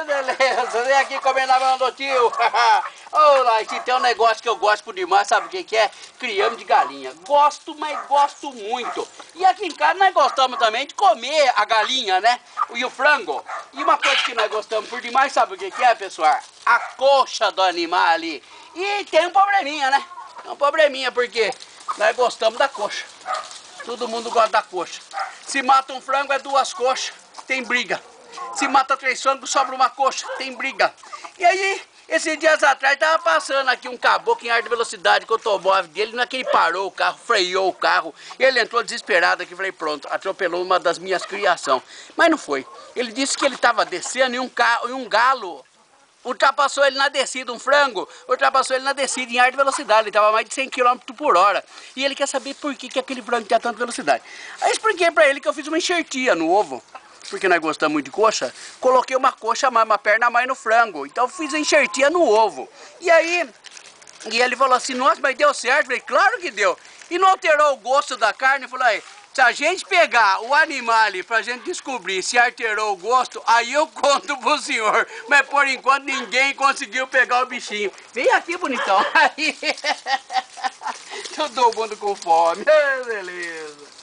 Beleza, vem aqui comer na mão do tio. Olha, se tem um negócio que eu gosto demais, sabe o que é? Criame de galinha. Gosto, mas gosto muito. E aqui em casa nós gostamos também de comer a galinha, né? E o frango. E uma coisa que nós gostamos por demais, sabe o que é, pessoal? A coxa do animal ali. E tem um probleminha, né? Tem um probleminha, porque nós gostamos da coxa. Todo mundo gosta da coxa. Se mata um frango é 2 coxas, tem briga. Se mata 3 frangos, sobra uma coxa, tem briga. E aí, esses dias atrás, tava passando aqui um caboclo em alta velocidade com o automóvel dele, naquele parou o carro, freou o carro. Ele entrou desesperado aqui, falei, pronto, atropelou uma das minhas criações. Mas não foi. Ele disse que ele estava descendo e um galo ultrapassou ele na descida, um frango, ultrapassou ele na descida em alta velocidade, ele estava mais de 100 km por hora. E ele quer saber por que aquele frango tinha tanta velocidade. Aí eu expliquei para ele que eu fiz uma enxertia no ovo, porque nós gostamos muito de coxa, coloquei uma coxa a mais, uma perna a mais no frango. Então eu fiz a enxertia no ovo. E aí, ele falou assim, nossa, mas deu certo? Eu falei, claro que deu. E não alterou o gosto da carne? Eu falei, se a gente pegar o animal ali pra gente descobrir se alterou o gosto, aí eu conto pro senhor. Mas por enquanto ninguém conseguiu pegar o bichinho. Vem aqui, bonitão. Aí, todo mundo com fome. Beleza.